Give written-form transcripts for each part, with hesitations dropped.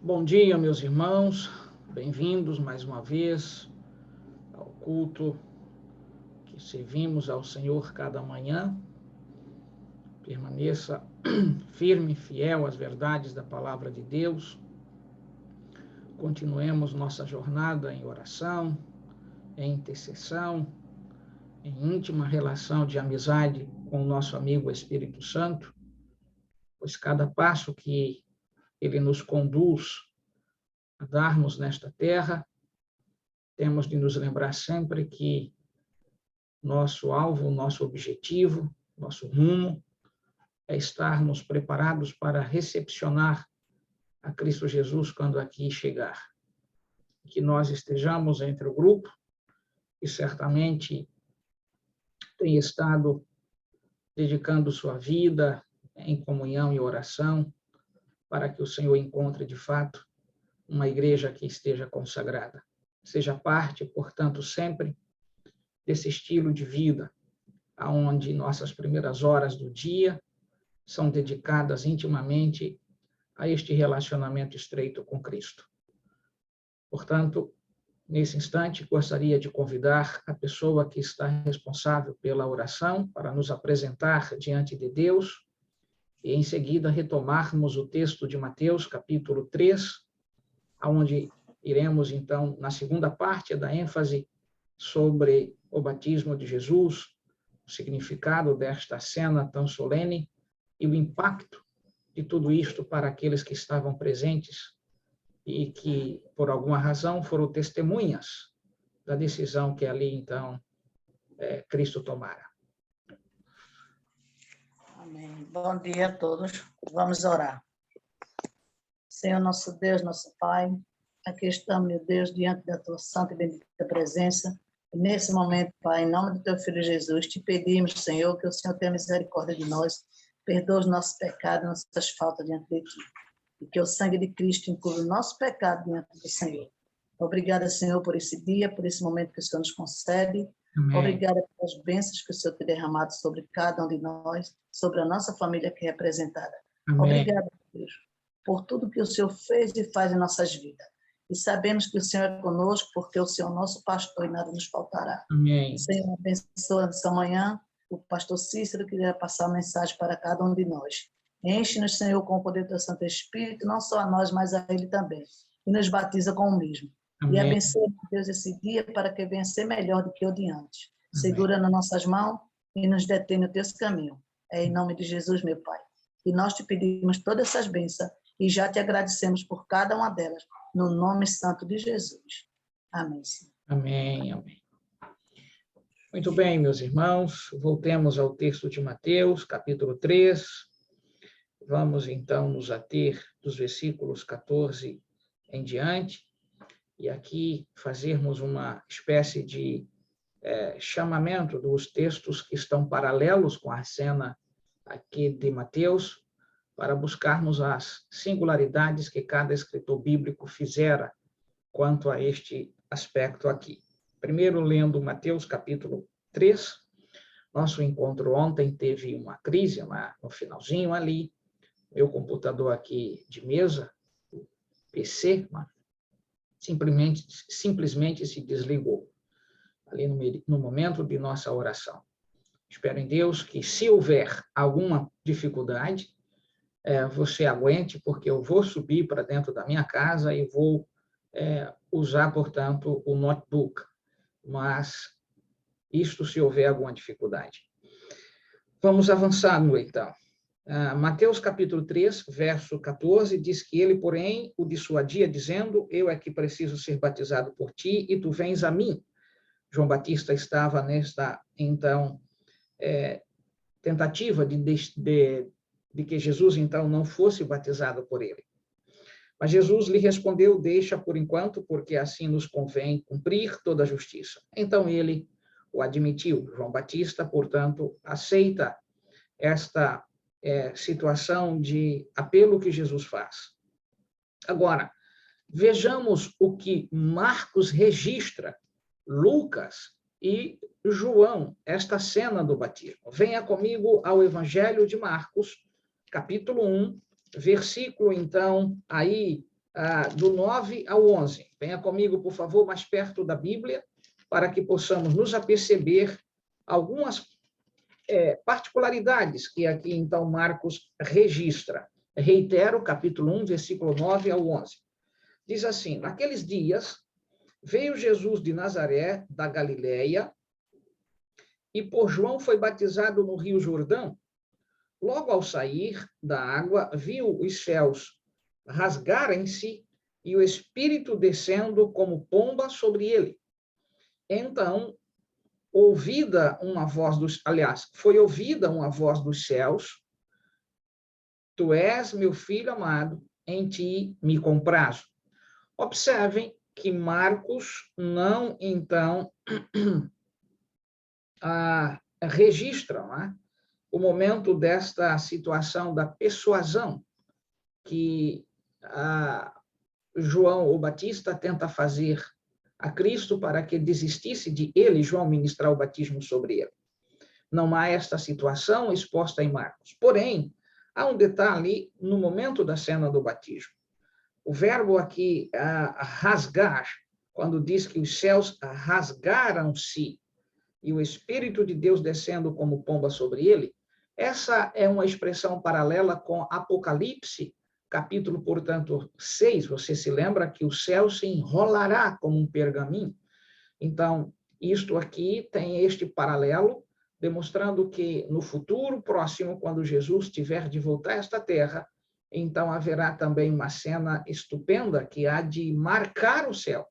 Bom dia, meus irmãos, bem-vindos mais uma vez ao culto que servimos ao Senhor cada manhã. Permaneça firme, fiel às verdades da palavra de Deus. Continuemos nossa jornada em oração, em intercessão, em íntima relação de amizade com o nosso amigo Espírito Santo, pois cada passo que ele nos conduz a darmos nesta terra, temos de nos lembrar sempre que nosso alvo, nosso objetivo, nosso rumo é estarmos preparados para recepcionar a Cristo Jesus quando aqui chegar. Que nós estejamos entre o grupo que certamente tem estado dedicando sua vida em comunhão e oração para que o Senhor encontre de fato uma igreja que esteja consagrada. Seja parte, portanto, sempre desse estilo de vida, onde nossas primeiras horas do dia são dedicadas intimamente a este relacionamento estreito com Cristo. Portanto, nesse instante, gostaria de convidar a pessoa que está responsável pela oração para nos apresentar diante de Deus e, em seguida, retomarmos o texto de Mateus, capítulo 3, onde iremos, então, na segunda parte da ênfase sobre o batismo de Jesus, o significado desta cena tão solene e o impacto de tudo isto para aqueles que estavam presentes e que, por alguma razão, foram testemunhas da decisão que ali, então, Cristo tomara. Amém. Bom dia a todos. Vamos orar. Senhor, nosso Deus, nosso Pai, aqui estamos, meu Deus, diante da Tua santa e bendita presença. E nesse momento, Pai, em nome do Teu Filho Jesus, te pedimos, Senhor, que o Senhor tenha misericórdia de nós, perdoa os nossos pecados, nossas faltas diante de Ti, e que o sangue de Cristo inclua o nosso pecado diante do Senhor. Obrigada, Senhor, por esse dia, por esse momento que o Senhor nos concede. Amém. Obrigada pelas bênçãos que o Senhor tem derramado sobre cada um de nós, sobre a nossa família aqui representada. Amém. Obrigada, Deus, por tudo que o Senhor fez e faz em nossas vidas. E sabemos que o Senhor é conosco, porque o Senhor é nosso pastor e nada nos faltará. Amém. Senhor, abençoa essa manhã o pastor Cícero, que irá passar a mensagem para cada um de nós. Enche-nos, Senhor, com o poder do teu Santo Espírito, não só a nós, mas a Ele também. E nos batiza com o mesmo. Amém. E abençoa, Deus, esse dia para que venha ser melhor do que o de antes. Segura nas nossas mãos e nos detém no teu caminho. É em nome de Jesus, meu Pai. E nós te pedimos todas essas bênçãos e já te agradecemos por cada uma delas, no nome santo de Jesus. Amém, Senhor. Amém, amém. Muito bem, meus irmãos, voltemos ao texto de Mateus, capítulo 3. Vamos, então, nos ater dos versículos 14 em diante, e aqui fazermos uma espécie de chamamento dos textos que estão paralelos com a cena aqui de Mateus, para buscarmos as singularidades que cada escritor bíblico fizera quanto a este aspecto aqui. Primeiro, lendo Mateus, capítulo 3, nosso encontro ontem teve uma crise no finalzinho ali, meu computador aqui de mesa, o PC, simplesmente se desligou, ali no momento de nossa oração. Espero em Deus que, se houver alguma dificuldade, você aguente, porque eu vou subir para dentro da minha casa e vou usar, portanto, o notebook. Mas isto se houver alguma dificuldade. Vamos avançando, então. Mateus capítulo 3, verso 14, diz que ele, porém, o dissuadia, dizendo: eu é que preciso ser batizado por ti, e tu vens a mim. João Batista estava nesta, então, tentativa de que Jesus, então, não fosse batizado por ele. Mas Jesus lhe respondeu: deixa por enquanto, porque assim nos convém cumprir toda a justiça. Então ele o admitiu. João Batista, portanto, aceita esta situação de apelo que Jesus faz. Agora, vejamos o que Marcos registra, Lucas e João, esta cena do batismo. Venha comigo ao Evangelho de Marcos, capítulo 1, versículo, então, aí do 9 ao 11. Venha comigo, por favor, mais perto da Bíblia, para que possamos nos aperceber algumas particularidades que aqui, então, Marcos registra. Reitero, capítulo 1, versículo 9 ao 11. Diz assim: naqueles dias, veio Jesus de Nazaré, da Galileia, e por João foi batizado no Rio Jordão. Logo ao sair da água, viu os céus rasgarem-se e o Espírito descendo como pomba sobre ele. Então, foi ouvida uma voz dos céus: Tu és meu filho amado, em ti me comprazo. Observem que Marcos não, então, registra o momento desta situação da persuasão que João o Batista tenta fazer a Cristo para que desistisse de ele, João, ministrar o batismo sobre ele. Não há esta situação exposta em Marcos. Porém, há um detalhe no momento da cena do batismo. O verbo aqui, rasgar, quando diz que os céus rasgaram-se e o Espírito de Deus descendo como pomba sobre ele, essa é uma expressão paralela com Apocalipse, capítulo, portanto, 6. Você se lembra que o céu se enrolará como um pergaminho? Então, isto aqui tem este paralelo, demonstrando que no futuro próximo, quando Jesus tiver de voltar a esta terra, então haverá também uma cena estupenda que há de marcar o céu.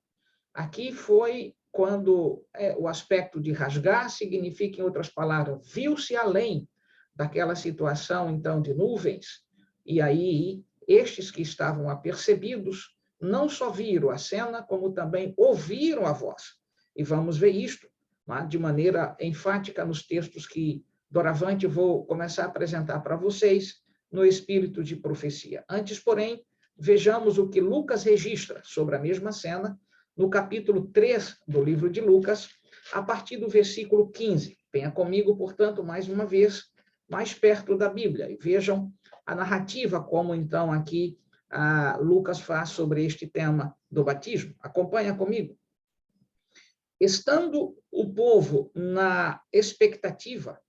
Aqui foi quando o aspecto de rasgar significa, em outras palavras, viu-se além daquela situação, então, de nuvens, e aí estes que estavam apercebidos não só viram a cena, como também ouviram a voz. E vamos ver isto de maneira enfática nos textos que, doravante, vou começar a apresentar para vocês no espírito de profecia. Antes, porém, vejamos o que Lucas registra sobre a mesma cena, no capítulo 3 do livro de Lucas, a partir do versículo 15. Venha comigo, portanto, mais uma vez, mais perto da Bíblia, e vejam a narrativa, como então aqui Lucas faz sobre este tema do batismo. Acompanha comigo. Estando o povo na expectativa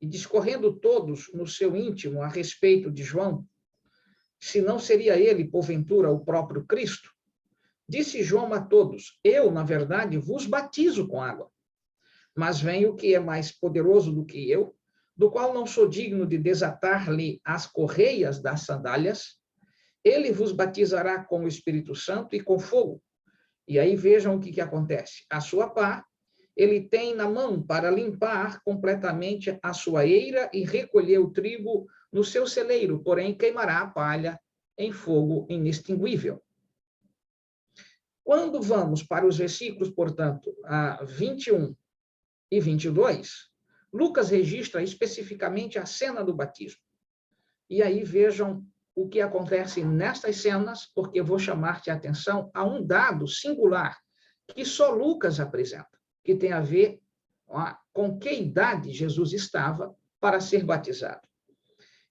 e discorrendo todos no seu íntimo a respeito de João, se não seria ele, porventura, o próprio Cristo, disse João a todos: eu, na verdade, vos batizo com água, mas vem o que é mais poderoso do que eu, do qual não sou digno de desatar-lhe as correias das sandálias. Ele vos batizará com o Espírito Santo e com fogo. E aí vejam o que acontece. A sua pá, ele tem na mão para limpar completamente a sua eira e recolher o trigo no seu celeiro, porém queimará a palha em fogo inextinguível. Quando vamos para os versículos, portanto, 21 e 22, Lucas registra especificamente a cena do batismo. E aí vejam o que acontece nestas cenas, porque eu vou chamar-te a atenção a um dado singular que só Lucas apresenta, que tem a ver com que idade Jesus estava para ser batizado.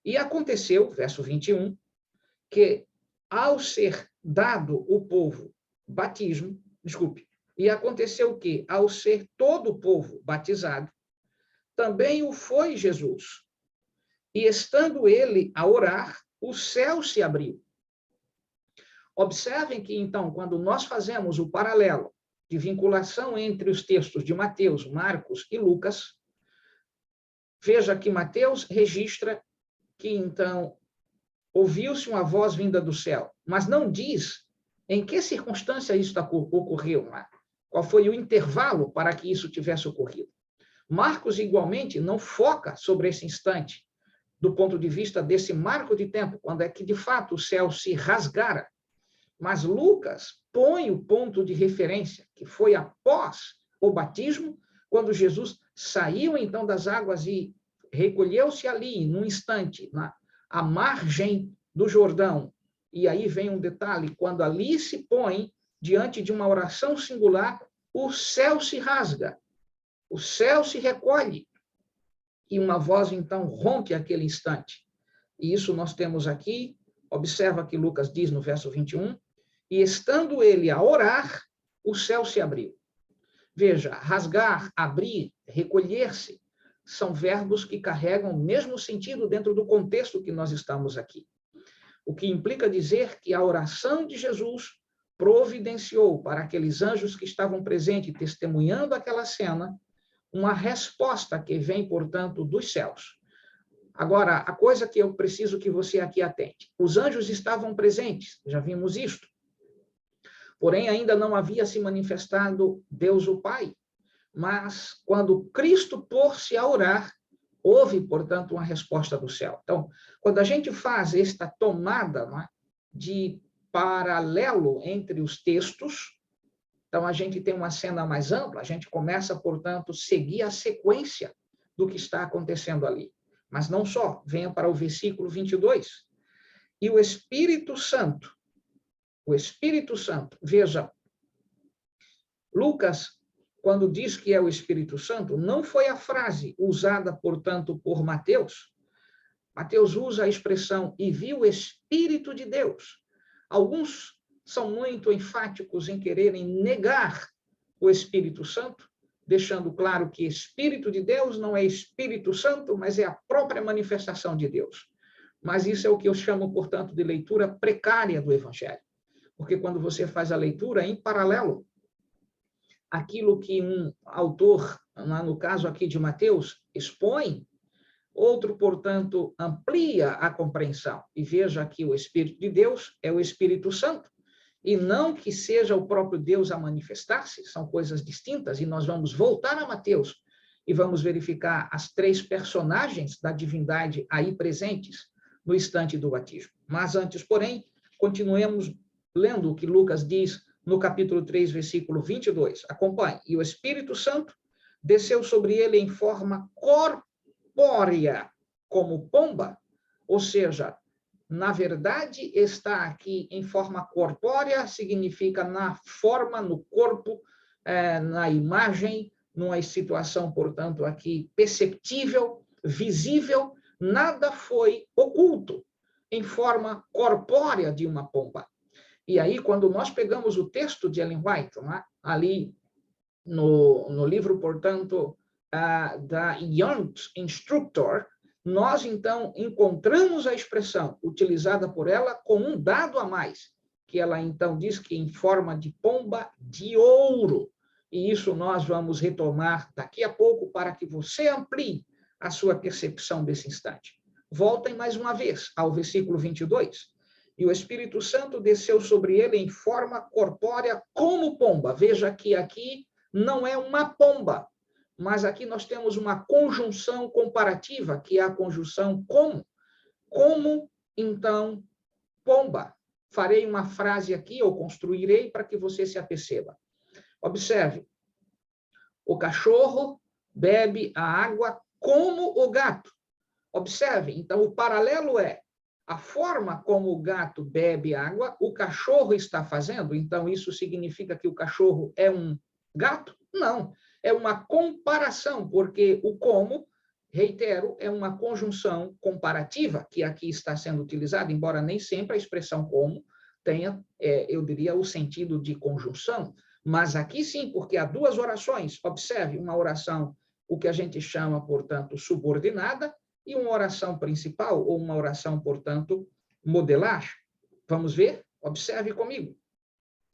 E aconteceu, verso 21, que ao ser dado o povo batismo, e aconteceu que, ao ser todo o povo batizado, também o foi Jesus. E estando ele a orar, o céu se abriu. Observem que, então, quando nós fazemos o paralelo de vinculação entre os textos de Mateus, Marcos e Lucas, veja que Mateus registra que, então, ouviu-se uma voz vinda do céu, mas não diz em que circunstância isso ocorreu, qual foi o intervalo para que isso tivesse ocorrido. Marcos, igualmente, não foca sobre esse instante, do ponto de vista desse marco de tempo, quando é que, de fato, o céu se rasgara. Mas Lucas põe o ponto de referência, que foi após o batismo, quando Jesus saiu, então, das águas e recolheu-se ali, num instante, à margem do Jordão. E aí vem um detalhe, quando ali se põe, diante de uma oração singular, o céu se rasga, o céu se recolhe, e uma voz, então, rompe aquele instante. E isso nós temos aqui, observa que Lucas diz no verso 21, E estando ele a orar, o céu se abriu. Veja, rasgar, abrir, recolher-se, são verbos que carregam o mesmo sentido dentro do contexto que nós estamos aqui. O que implica dizer que a oração de Jesus providenciou para aqueles anjos que estavam presentes, testemunhando aquela cena, uma resposta que vem, portanto, dos céus. Agora, a coisa que eu preciso que você aqui atente. Os anjos estavam presentes, já vimos isto. Porém, ainda não havia se manifestado Deus o Pai. Mas, quando Cristo pôs-se a orar, houve, portanto, uma resposta do céu. Então, quando a gente faz esta tomada, não é, de paralelo entre os textos, então a gente tem uma cena mais ampla, a gente começa, portanto, a seguir a sequência do que está acontecendo ali. Mas não só, venha para o versículo 22. E o Espírito Santo, veja, Lucas, quando diz que é o Espírito Santo, não foi a frase usada, portanto, por Mateus. Mateus usa a expressão, e viu o Espírito de Deus. Alguns são muito enfáticos em quererem negar o Espírito Santo, deixando claro que Espírito de Deus não é Espírito Santo, mas é a própria manifestação de Deus. Mas isso é o que eu chamo, portanto, de leitura precária do Evangelho. Porque quando você faz a leitura em paralelo, aquilo que um autor, no caso aqui de Mateus, expõe, outro, portanto, amplia a compreensão. E veja que o Espírito de Deus é o Espírito Santo, e não que seja o próprio Deus a manifestar-se, são coisas distintas, e nós vamos voltar a Mateus e vamos verificar as três personagens da divindade aí presentes no instante do batismo. Mas antes, porém, continuemos lendo o que Lucas diz no capítulo 3, versículo 22. Acompanhe. E o Espírito Santo desceu sobre ele em forma corpórea, como pomba, ou seja, na verdade, está aqui em forma corpórea, significa na forma, no corpo, na imagem, numa situação, portanto, aqui perceptível, visível, nada foi oculto, em forma corpórea de uma pomba. E aí, quando nós pegamos o texto de Ellen White, né, ali no livro, portanto, da Young Instructor, nós, então, encontramos a expressão utilizada por ela com um dado a mais, que ela, então, diz que em forma de pomba de ouro. E isso nós vamos retomar daqui a pouco para que você amplie a sua percepção desse instante. Voltem mais uma vez ao versículo 22. E o Espírito Santo desceu sobre ele em forma corpórea como pomba. Veja que aqui não é uma pomba, mas aqui nós temos uma conjunção comparativa, que é a conjunção como. Como, então, pomba. Farei uma frase aqui, ou construirei, para que você se aperceba. Observe. O cachorro bebe a água como o gato. Observe, então, o paralelo é a forma como o gato bebe água, o cachorro está fazendo. Então, isso significa que o cachorro é um gato? Não. É uma comparação, porque o como, reitero, é uma conjunção comparativa que aqui está sendo utilizada, embora nem sempre a expressão como tenha, eu diria, o sentido de conjunção. Mas aqui sim, porque há duas orações. Observe, uma oração, o que a gente chama, portanto, subordinada, e uma oração principal, ou uma oração, portanto, modelar. Vamos ver? Observe comigo.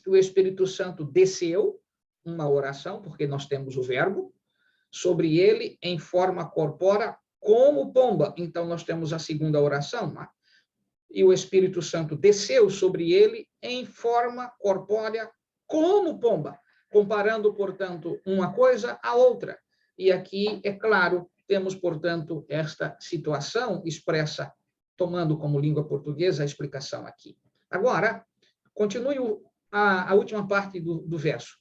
O Espírito Santo desceu, uma oração, porque nós temos o verbo, sobre ele em forma corpórea, como pomba. Então, nós temos a segunda oração. Né? E o Espírito Santo desceu sobre ele em forma corpórea, como pomba. Comparando, portanto, uma coisa à outra. E aqui, é claro, temos, portanto, esta situação expressa, tomando como língua portuguesa a explicação aqui. Agora, continue a última parte do verso.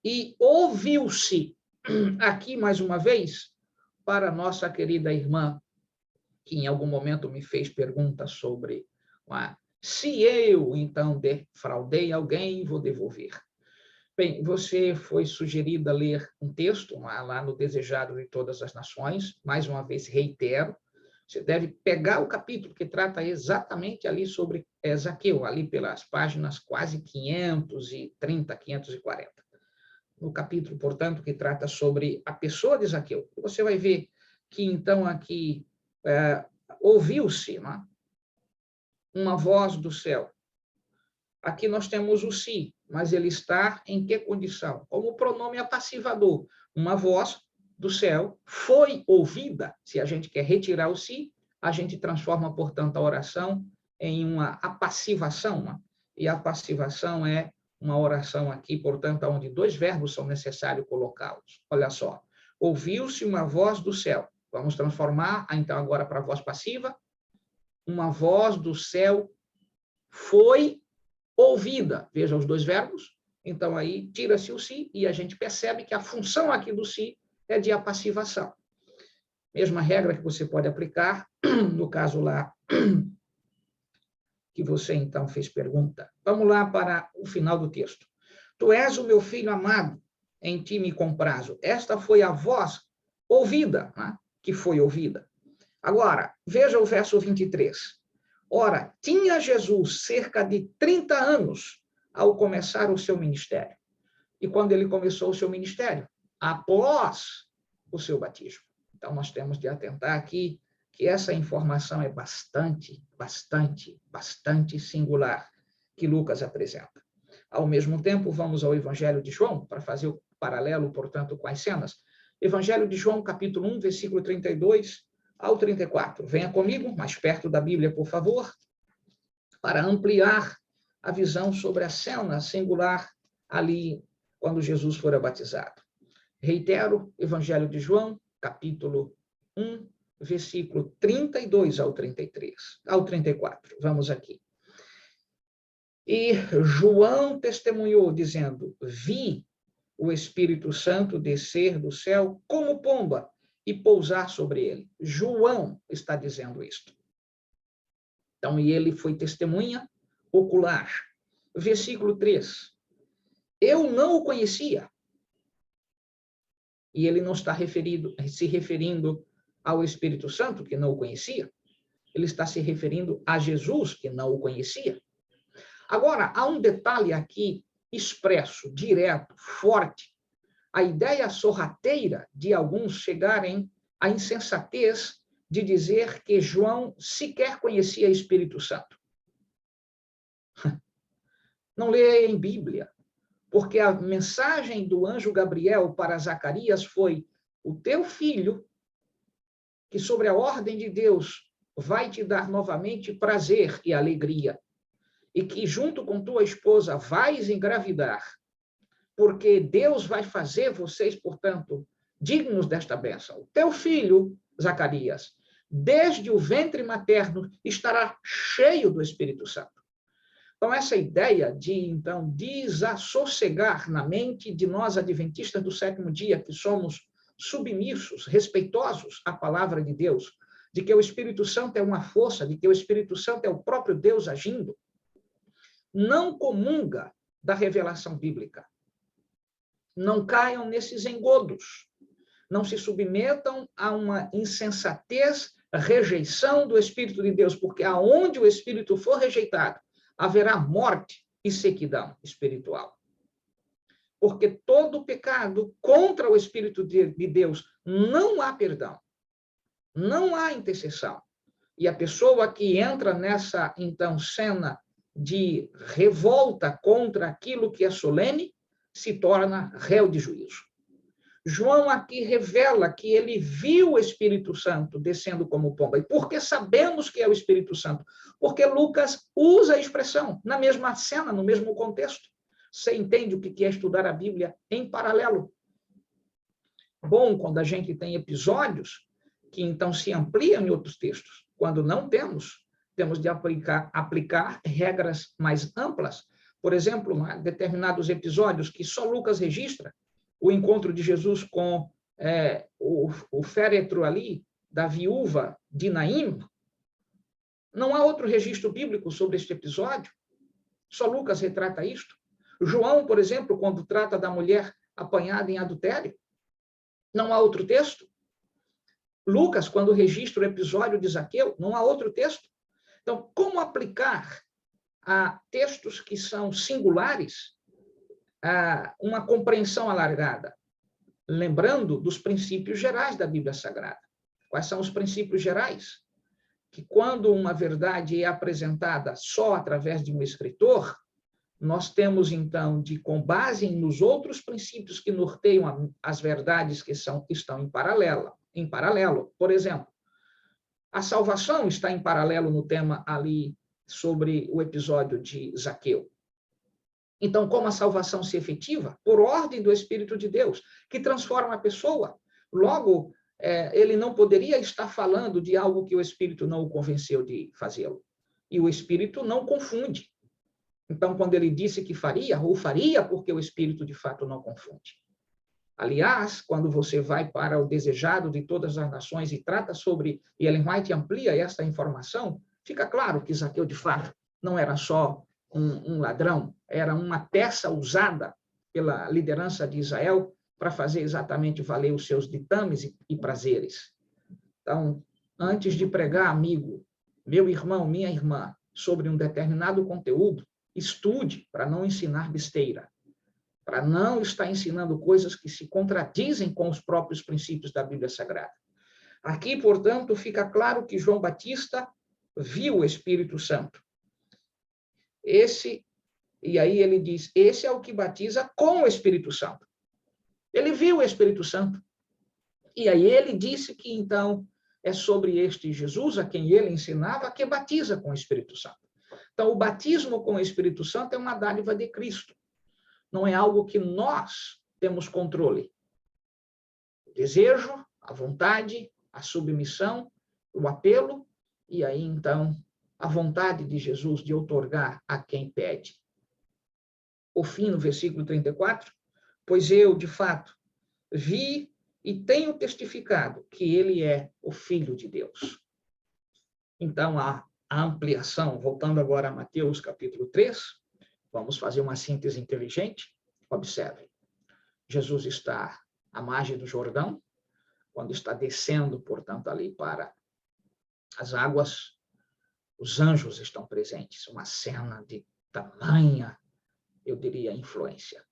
E ouviu-se, aqui mais uma vez, para nossa querida irmã, que em algum momento me fez perguntas sobre se eu, então, defraudei alguém, vou devolver. Bem, você foi sugerida a ler um texto lá no Desejado de Todas as Nações, mais uma vez reitero, Você deve pegar o capítulo que trata exatamente ali sobre Zaqueu, ali pelas páginas quase 530, 540. No capítulo, portanto, que trata sobre a pessoa de Zaqueu. Você vai ver que, então, aqui ouviu-se, né, uma voz do céu. Aqui nós temos o se, mas ele está em que condição? Como pronome apassivador. Uma voz do céu foi ouvida. Se a gente quer retirar o se, a gente transforma, portanto, a oração em uma apassivação, né? E a passivação é uma oração aqui, portanto, onde dois verbos são necessários colocá-los. Olha só. Ouviu-se uma voz do céu. Vamos transformar, então, agora para a voz passiva. Uma voz do céu foi ouvida. Veja os dois verbos. Então, aí, tira-se o se e a gente percebe que a função aqui do se é de apassivação. Mesma regra que você pode aplicar no caso lá que você, então, fez pergunta. Vamos lá para o final do texto. Tu és o meu filho amado, em ti me comprazo. Esta foi a voz ouvida, né? Que foi ouvida. Agora, veja o verso 23. Ora, tinha Jesus cerca de 30 anos ao começar o seu ministério. E quando ele começou o seu ministério? Após o seu batismo. Então, nós temos de atentar aqui que essa informação é bastante singular que Lucas apresenta. Ao mesmo tempo, vamos ao Evangelho de João, para fazer o paralelo, portanto, com as cenas. Evangelho de João, capítulo 1, versículo 32 ao 34. Venha comigo, mais perto da Bíblia, por favor, para ampliar a visão sobre a cena singular ali, quando Jesus fora batizado. Reitero, Evangelho de João, capítulo 1, versículo 32 ao 34. Vamos aqui. E João testemunhou, dizendo, vi o Espírito Santo descer do céu como pomba e pousar sobre ele. João está dizendo isto. Então, e ele foi testemunha ocular. Versículo 3. Eu não o conhecia. E ele não está se referindo ao Espírito Santo, que não o conhecia. Ele está se referindo a Jesus, que não o conhecia. Agora, há um detalhe aqui expresso, direto, forte. A ideia sorrateira de alguns chegarem à insensatez de dizer que João sequer conhecia o Espírito Santo. Não leia em Bíblia, porque a mensagem do anjo Gabriel para Zacarias foi: o teu filho, que sobre a ordem de Deus vai te dar novamente prazer e alegria, e que junto com tua esposa vais engravidar, porque Deus vai fazer vocês, portanto, dignos desta bênção. O teu filho, Zacarias, desde o ventre materno, estará cheio do Espírito Santo. Então, essa ideia de, então, desassossegar na mente de nós, adventistas do sétimo dia, que somos submissos, respeitosos à palavra de Deus, de que o Espírito Santo é uma força, de que o Espírito Santo é o próprio Deus agindo, não comunga da revelação bíblica. Não caiam nesses engodos. Não se submetam a uma insensatez, rejeição do Espírito de Deus, porque aonde o Espírito for rejeitado, haverá morte e sequidão espiritual. Porque todo pecado contra o Espírito de Deus não há perdão, não há intercessão. E a pessoa que entra nessa, então, cena de revolta contra aquilo que é solene, se torna réu de juízo. João aqui revela que ele viu o Espírito Santo descendo como pomba. E por que sabemos que é o Espírito Santo? Porque Lucas usa a expressão na mesma cena, no mesmo contexto. Você entende o que é estudar a Bíblia em paralelo. Bom quando a gente tem episódios que então se ampliam em outros textos. Quando não temos, temos de aplicar regras mais amplas. Por exemplo, determinados episódios que só Lucas registra, o encontro de Jesus com o féretro ali, da viúva de Naim, não há outro registro bíblico sobre este episódio. Só Lucas retrata isto. João, por exemplo, quando trata da mulher apanhada em adultério, não há outro texto. Lucas, quando registra o episódio de Zaqueu, não há outro texto. Então, como aplicar a textos que são singulares a uma compreensão alargada? Lembrando dos princípios gerais da Bíblia Sagrada. Quais são os princípios gerais? Que quando uma verdade é apresentada só através de um escritor, nós temos, então, com base nos outros princípios que norteiam as verdades que estão em paralelo. Por exemplo, a salvação está em paralelo no tema ali sobre o episódio de Zaqueu. Então, como a salvação se efetiva? Por ordem do Espírito de Deus, que transforma a pessoa. Logo, ele não poderia estar falando de algo que o Espírito não o convenceu de fazê-lo. E o Espírito não confunde. Então, quando ele disse que faria, ou faria porque o Espírito, de fato, não confunde. Aliás, quando você vai para o desejado de todas as nações e trata sobre, e Ellen White amplia essa informação, fica claro que Zaqueu, de fato, não era só um ladrão, era uma peça usada pela liderança de Israel para fazer exatamente valer os seus ditames e prazeres. Então, antes de pregar, amigo, meu irmão, minha irmã, sobre um determinado conteúdo, estude para não ensinar besteira, para não estar ensinando coisas que se contradizem com os próprios princípios da Bíblia Sagrada. Aqui, portanto, fica claro que João Batista viu o Espírito Santo. E aí ele diz, esse é o que batiza com o Espírito Santo. Ele viu o Espírito Santo. E aí ele disse que, então, é sobre este Jesus, a quem ele ensinava, que batiza com o Espírito Santo. Então, o batismo com o Espírito Santo é uma dádiva de Cristo. Não é algo que nós temos controle. O desejo, a vontade, a submissão, o apelo, e aí, então, a vontade de Jesus de outorgar a quem pede. O fim, no versículo 34, pois eu, de fato, vi e tenho testificado que ele é o Filho de Deus. Então, a ampliação, voltando agora a Mateus capítulo 3, vamos fazer uma síntese inteligente. Observe, Jesus está à margem do Jordão, quando está descendo, portanto, ali para as águas, os anjos estão presentes, uma cena de tamanha, eu diria, influência.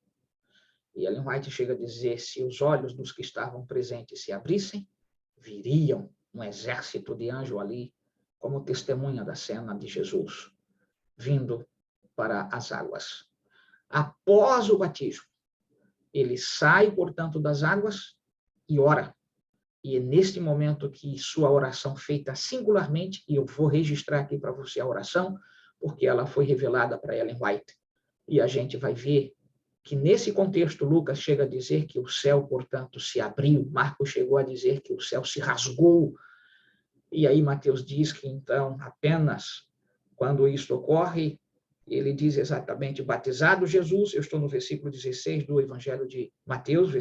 E Ellen White chega a dizer, se os olhos dos que estavam presentes se abrissem, viriam um exército de anjos ali, como testemunha da cena de Jesus, vindo para as águas. Após o batismo, ele sai, portanto, das águas e ora. E é neste momento que sua oração feita singularmente, e eu vou registrar aqui para você a oração, porque ela foi revelada para Ellen White. E a gente vai ver que nesse contexto, Lucas chega a dizer que o céu, portanto, se abriu. Marcos chegou a dizer que o céu se rasgou. E aí Mateus diz que, então, apenas quando isto ocorre, ele diz exatamente, batizado Jesus, eu estou no versículo 16 do Evangelho de Mateus,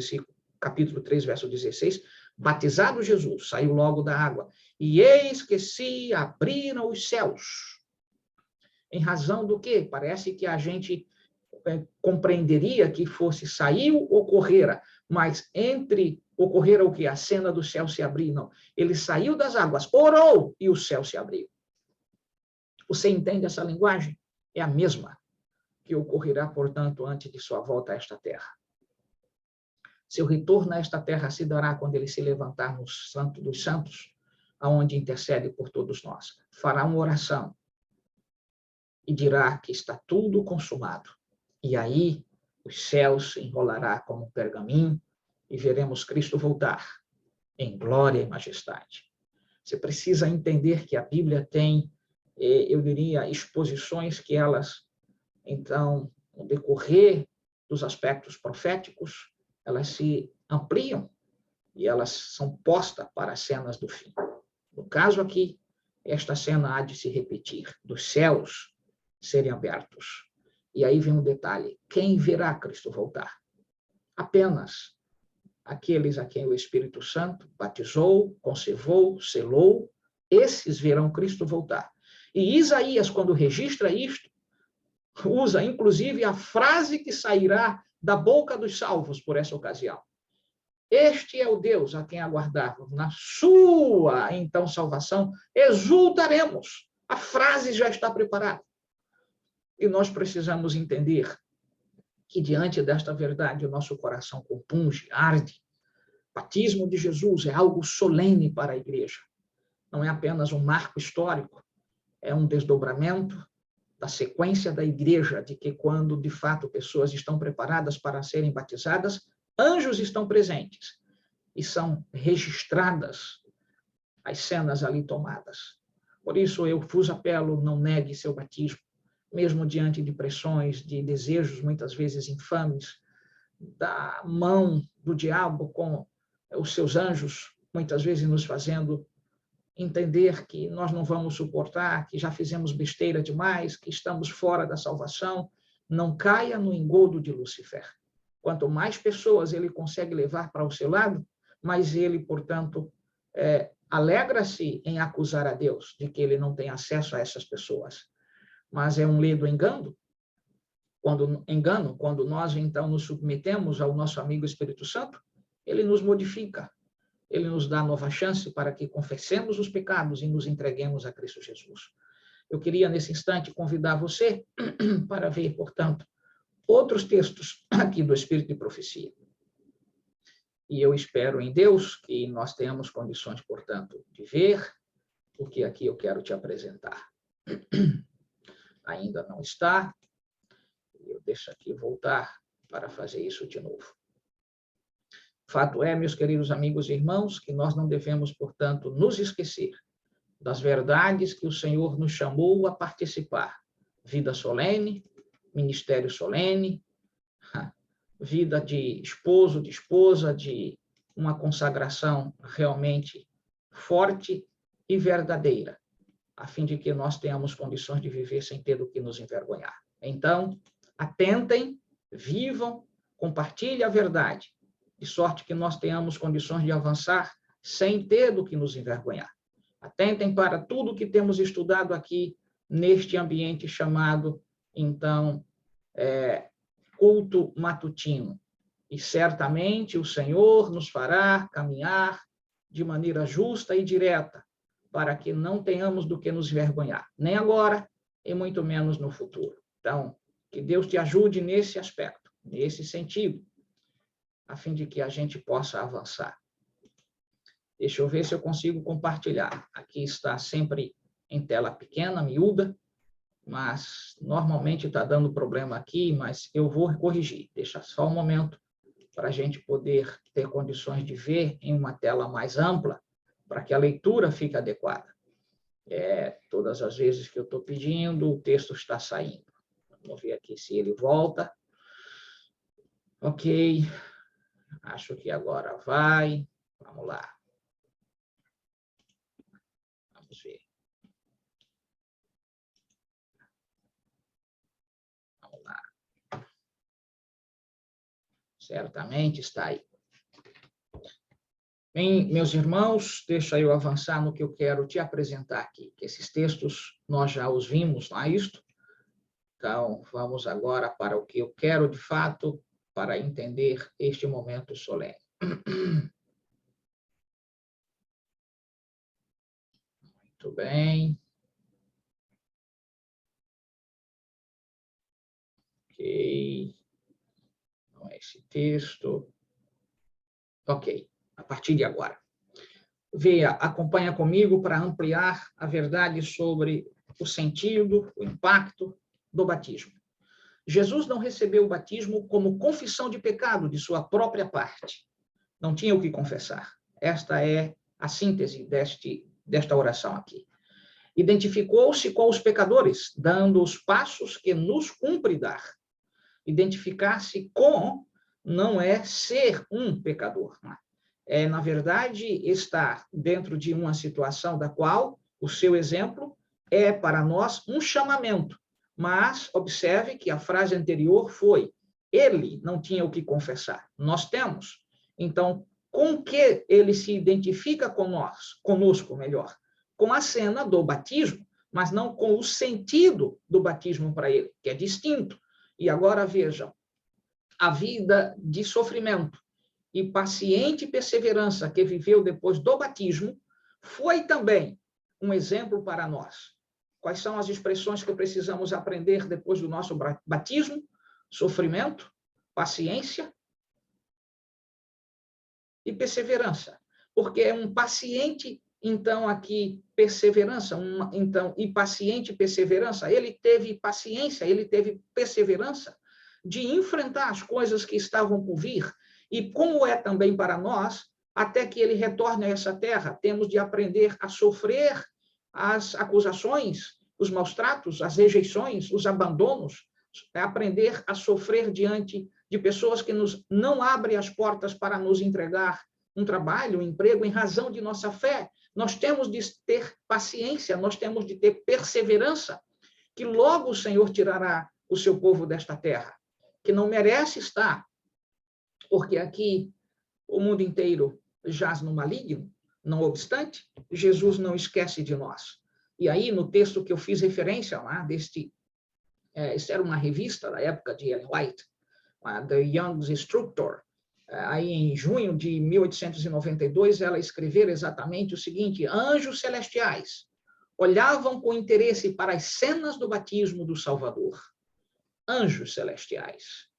capítulo 3, verso 16, batizado Jesus, saiu logo da água, e eis que se abriram os céus. Em razão do quê? Parece que a gente compreenderia que fosse saiu, ocorrera, mas entre ocorrera o que? A cena do céu se abrir, não. Ele saiu das águas, orou, e o céu se abriu. Você entende essa linguagem? É a mesma que ocorrerá, portanto, antes de sua volta a esta terra. Seu retorno a esta terra se dará quando ele se levantar no Santo dos Santos, aonde intercede por todos nós. Fará uma oração e dirá que está tudo consumado. E aí os céus se enrolará como um pergaminho e veremos Cristo voltar em glória e majestade. Você precisa entender que a Bíblia tem, eu diria, exposições que elas, então, no decorrer dos aspectos proféticos, elas se ampliam e elas são postas para as cenas do fim. No caso aqui, esta cena há de se repetir, dos céus serem abertos. E aí vem um detalhe, quem verá Cristo voltar? Apenas aqueles a quem o Espírito Santo batizou, conservou, selou, esses verão Cristo voltar. E Isaías, quando registra isto, usa inclusive a frase que sairá da boca dos salvos por essa ocasião. Este é o Deus a quem aguardávamos. Na sua, então, salvação, exultaremos. A frase já está preparada. E nós precisamos entender que, diante desta verdade, o nosso coração compunge, arde. O batismo de Jesus é algo solene para a igreja. Não é apenas um marco histórico, é um desdobramento da sequência da igreja, de que quando, de fato, pessoas estão preparadas para serem batizadas, anjos estão presentes e são registradas as cenas ali tomadas. Por isso, eu vos apelo, não negue seu batismo, mesmo diante de pressões, de desejos, muitas vezes infames, da mão do diabo com os seus anjos, muitas vezes nos fazendo entender que nós não vamos suportar, que já fizemos besteira demais, que estamos fora da salvação. Não caia no engodo de Lúcifer. Quanto mais pessoas ele consegue levar para o seu lado, mais ele, portanto, alegra-se em acusar a Deus de que ele não tem acesso a essas pessoas. Mas é um ledo engano. Quando nós, então, nos submetemos ao nosso amigo Espírito Santo, ele nos modifica. Ele nos dá nova chance para que confessemos os pecados e nos entreguemos a Cristo Jesus. Eu queria, nesse instante, convidar você para ver, portanto, outros textos aqui do Espírito de Profecia. E eu espero em Deus que nós tenhamos condições, portanto, de ver o que aqui eu quero te apresentar. Ainda não está. Eu deixo aqui voltar para fazer isso de novo. Fato é, meus queridos amigos e irmãos, que nós não devemos, portanto, nos esquecer das verdades que o Senhor nos chamou a participar. Vida solene, ministério solene, vida de esposo, de esposa, de uma consagração realmente forte e verdadeira, a fim de que nós tenhamos condições de viver sem ter do que nos envergonhar. Então, atentem, vivam, compartilhem a verdade, de sorte que nós tenhamos condições de avançar sem ter do que nos envergonhar. Atentem para tudo que temos estudado aqui neste ambiente chamado, então, culto matutino. E certamente o Senhor nos fará caminhar de maneira justa e direta, para que não tenhamos do que nos envergonhar, nem agora e muito menos no futuro. Então, que Deus te ajude nesse aspecto, nesse sentido, a fim de que a gente possa avançar. Deixa eu ver se eu consigo compartilhar. Aqui está sempre em tela pequena, miúda, mas normalmente está dando problema aqui, mas eu vou corrigir. Deixa só um momento para a gente poder ter condições de ver em uma tela mais ampla, para que a leitura fique adequada. Todas as vezes que eu estou pedindo, o texto está saindo. Vamos ver aqui se ele volta. Ok. Acho que agora vai. Vamos lá. Vamos ver. Vamos lá. Certamente está aí. Bem, meus irmãos, deixa eu avançar no que eu quero te apresentar aqui, que esses textos nós já os vimos, não é isto? Então, vamos agora para o que eu quero, de fato, para entender este momento solene. Muito bem. Ok. Não é esse texto. Ok. A partir de agora. Veja, acompanha comigo para ampliar a verdade sobre o sentido, o impacto do batismo. Jesus não recebeu o batismo como confissão de pecado de sua própria parte. Não tinha o que confessar. Esta é a síntese desta oração aqui. Identificou-se com os pecadores, dando os passos que nos cumpre dar. Identificar-se com não é ser um pecador. Na verdade, estar dentro de uma situação da qual o seu exemplo é, para nós, um chamamento. Mas observe que a frase anterior foi: ele não tinha o que confessar, nós temos. Então, com que ele se identifica conosco, melhor? Com a cena do batismo, mas não com o sentido do batismo para ele, que é distinto. E agora vejam, a vida de sofrimento e paciente perseverança que viveu depois do batismo, foi também um exemplo para nós. Quais são as expressões que precisamos aprender depois do nosso batismo? Sofrimento, paciência e perseverança. Porque é um paciente, então, aqui, perseverança, e paciente perseverança, ele teve paciência, ele teve perseverança de enfrentar as coisas que estavam por vir, e como é também para nós, até que ele retorne a essa terra, temos de aprender a sofrer as acusações, os maus tratos, as rejeições, os abandonos, aprender a sofrer diante de pessoas que não abrem as portas para nos entregar um trabalho, um emprego, em razão de nossa fé. Nós temos de ter paciência, nós temos de ter perseverança, que logo o Senhor tirará o seu povo desta terra, que não merece estar, porque aqui o mundo inteiro jaz no maligno. Não obstante, Jesus não esquece de nós. E aí, no texto que eu fiz referência lá, isso era uma revista da época de Ellen White, The Young's Instructor, aí em junho de 1892, ela escreveu exatamente o seguinte: anjos celestiais olhavam com interesse para as cenas do batismo do Salvador. Anjos celestiais.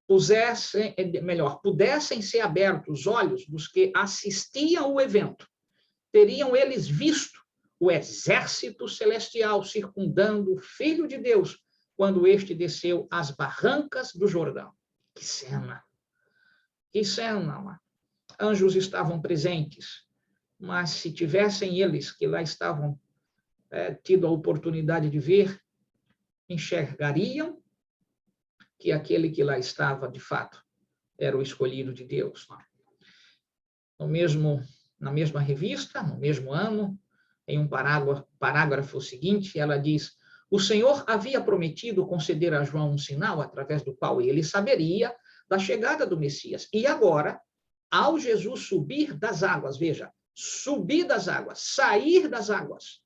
Pudessem ser abertos os olhos dos que assistiam o evento, teriam eles visto o exército celestial circundando o Filho de Deus quando este desceu às barrancas do Jordão. Que cena! Que cena! Anjos estavam presentes, mas se tivessem eles, que lá estavam, tido a oportunidade de ver, enxergariam que aquele que lá estava, de fato, era o escolhido de Deus. Na mesma revista, no mesmo ano, em um parágrafo seguinte, ela diz: o Senhor havia prometido conceder a João um sinal através do qual ele saberia da chegada do Messias. E agora, ao Jesus subir das águas, veja, subir das águas, sair das águas,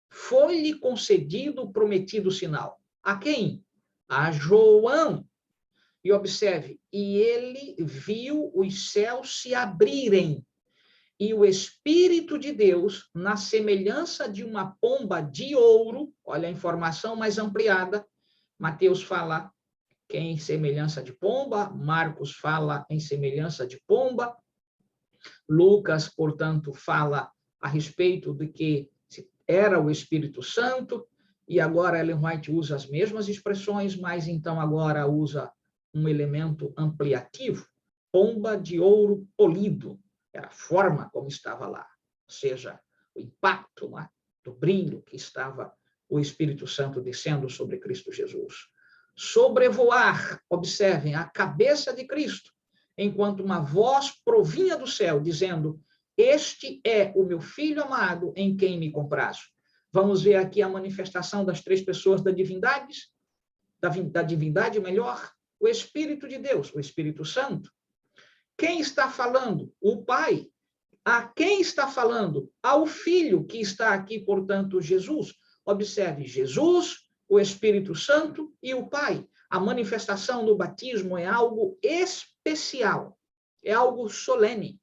foi-lhe concedido o prometido sinal. A quem? A João. E observe, e ele viu os céus se abrirem, e o Espírito de Deus, na semelhança de uma pomba de ouro, olha a informação mais ampliada, Mateus fala que é em semelhança de pomba, Marcos fala em semelhança de pomba, Lucas, portanto, fala a respeito de que era o Espírito Santo, e agora Ellen White usa as mesmas expressões, mas então agora usa um elemento ampliativo, pomba de ouro polido, era a forma como estava lá, ou seja, o impacto do brilho que estava o Espírito Santo descendo sobre Cristo Jesus. Sobrevoar, observem, a cabeça de Cristo, enquanto uma voz provinha do céu, dizendo: este é o meu Filho amado, em quem me comprazo. Vamos ver aqui a manifestação das três pessoas da divindade, o Espírito de Deus, o Espírito Santo. Quem está falando? O Pai. A quem está falando? Ao Filho, que está aqui, portanto, Jesus. Observe, Jesus, o Espírito Santo e o Pai. A manifestação no batismo é algo especial, é algo solene.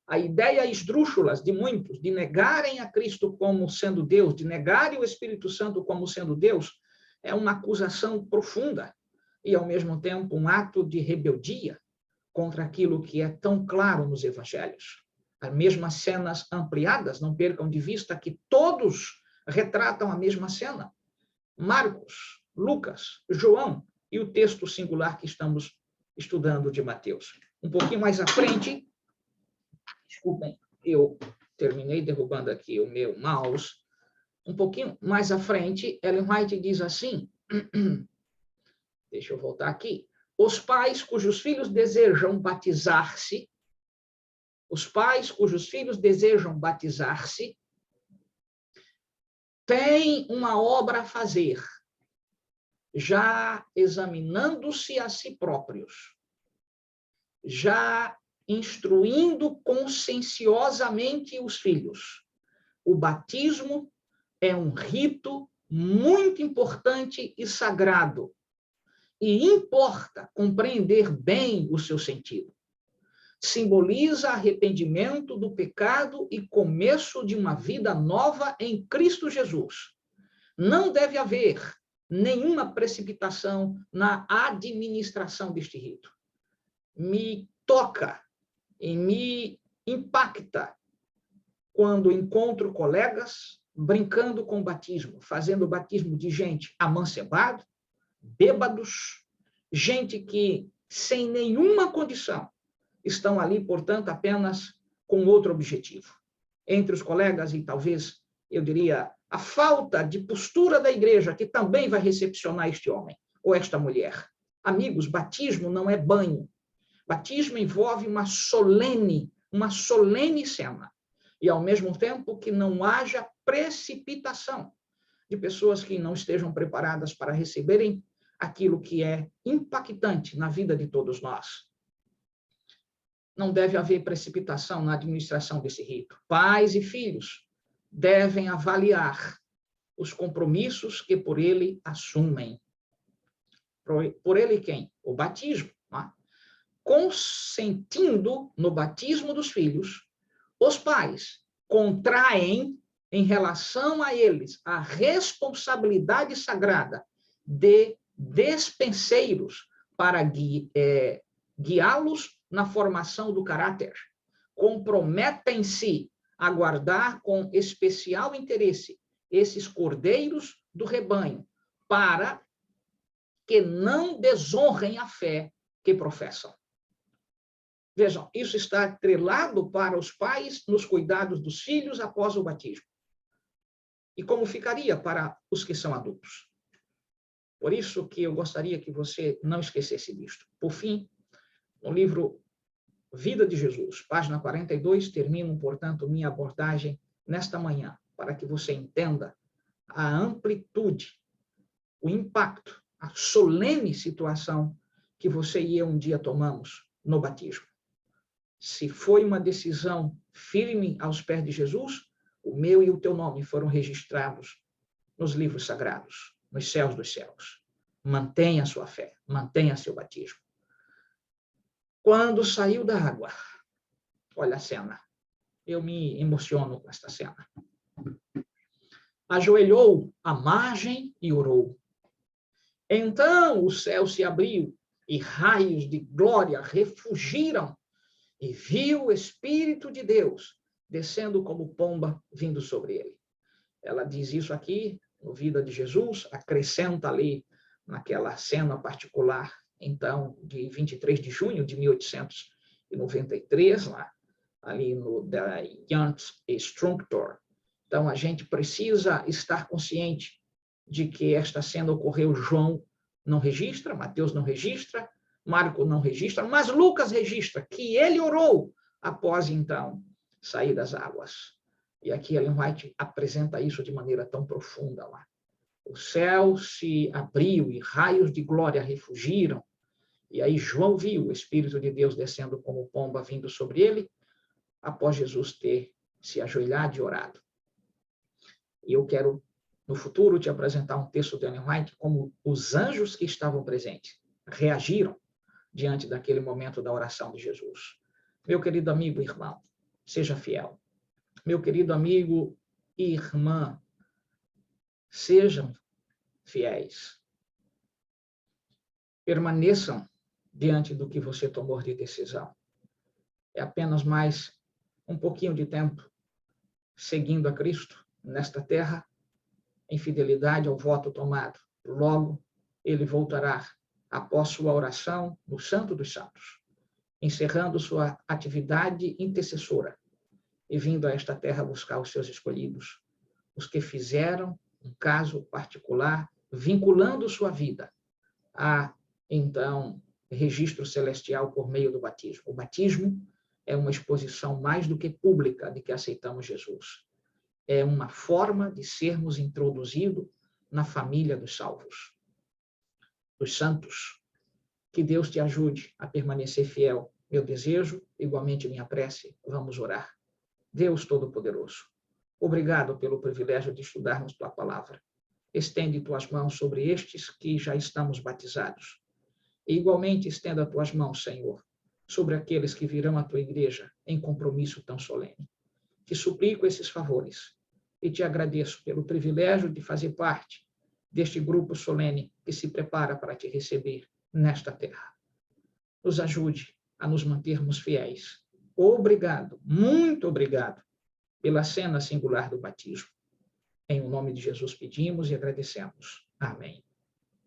A ideia esdrúxula de muitos de negarem a Cristo como sendo Deus, de negarem o Espírito Santo como sendo Deus, é uma acusação profunda e, ao mesmo tempo, um ato de rebeldia contra aquilo que é tão claro nos evangelhos. As mesmas cenas ampliadas, não percam de vista que todos retratam a mesma cena. Marcos, Lucas, João e o texto singular que estamos estudando de Mateus. Um pouquinho mais à frente, desculpem, eu terminei derrubando aqui o meu mouse. Um pouquinho mais à frente, Ellen White diz assim, deixa eu voltar aqui, os pais cujos filhos desejam batizar-se, têm uma obra a fazer, já examinando-se a si próprios, já instruindo conscienciosamente os filhos. O batismo é um rito muito importante e sagrado, e importa compreender bem o seu sentido. Simboliza arrependimento do pecado e começo de uma vida nova em Cristo Jesus. Não deve haver nenhuma precipitação na administração deste rito. Me toca e me impacta quando encontro colegas brincando com o batismo, fazendo o batismo de gente amancebada, bêbados, gente que, sem nenhuma condição, estão ali, portanto, apenas com outro objetivo. Entre os colegas, e talvez, eu diria, a falta de postura da igreja, que também vai recepcionar este homem ou esta mulher. Amigos, batismo não é banho. Batismo envolve uma solene cena. E, ao mesmo tempo, que não haja precipitação de pessoas que não estejam preparadas para receberem aquilo que é impactante na vida de todos nós. Não deve haver precipitação na administração desse rito. Pais e filhos devem avaliar os compromissos que por ele assumem. Por ele quem? O batismo. Né? Consentindo no batismo dos filhos, os pais contraem, em relação a eles, a responsabilidade sagrada de despenseiros para guiá-los na formação do caráter. Comprometem-se a guardar com especial interesse esses cordeiros do rebanho, para que não desonrem a fé que professam. Vejam, isso está atrelado para os pais nos cuidados dos filhos após o batismo. E como ficaria para os que são adultos? Por isso que eu gostaria que você não esquecesse disto. Por fim, no livro Vida de Jesus, página 42, termino, portanto, minha abordagem nesta manhã, para que você entenda a amplitude, o impacto, a solene situação que você e eu um dia tomamos no batismo. Se foi uma decisão firme aos pés de Jesus, o meu e o teu nome foram registrados nos livros sagrados, nos céus dos céus. Mantenha a sua fé, mantenha seu batismo. Quando saiu da água, olha a cena, eu me emociono com esta cena. Ajoelhou à margem e orou. Então o céu se abriu e raios de glória refugiram e viu o Espírito de Deus descendo como pomba vindo sobre ele. Ela diz isso aqui no Vida de Jesus, acrescenta ali naquela cena particular, então, de 23 de junho de 1893, lá, ali no da Jans Instructor. Então, a gente precisa estar consciente de que esta cena ocorreu. João não registra, Mateus não registra, Marcos não registra, mas Lucas registra que ele orou após, então, sair das águas. E aqui Ellen White apresenta isso de maneira tão profunda lá. O céu se abriu e raios de glória refugiram. E aí João viu o Espírito de Deus descendo como pomba vindo sobre ele, após Jesus ter se ajoelhado e orado. E eu quero, no futuro, te apresentar um texto de Ellen White, como os anjos que estavam presentes reagiram diante daquele momento da oração de Jesus. Meu querido amigo e irmão, seja fiel. Meu querido amigo e irmã, sejam fiéis. Permaneçam diante do que você tomou de decisão. É apenas mais um pouquinho de tempo seguindo a Cristo nesta terra, em fidelidade ao voto tomado. Logo, ele voltará após sua oração no Santo dos Santos, encerrando sua atividade intercessora e vindo a esta terra buscar os seus escolhidos, os que fizeram um caso particular, vinculando sua vida a, então, registro celestial por meio do batismo. O batismo é uma exposição mais do que pública de que aceitamos Jesus. É uma forma de sermos introduzidos na família dos salvos, dos santos. Que Deus te ajude a permanecer fiel. Meu desejo, igualmente minha prece, vamos orar. Deus Todo-Poderoso, obrigado pelo privilégio de estudarmos tua palavra. Estende tuas mãos sobre estes que já estamos batizados E igualmente estenda as tuas mãos, Senhor, sobre aqueles que virão à tua igreja em compromisso tão solene. Te suplico esses favores e te agradeço pelo privilégio de fazer parte deste grupo solene que se prepara para te receber nesta terra. Nos ajude a nos mantermos fiéis. Obrigado, muito obrigado, pela cena singular do batismo. Em nome de Jesus pedimos e agradecemos. Amém.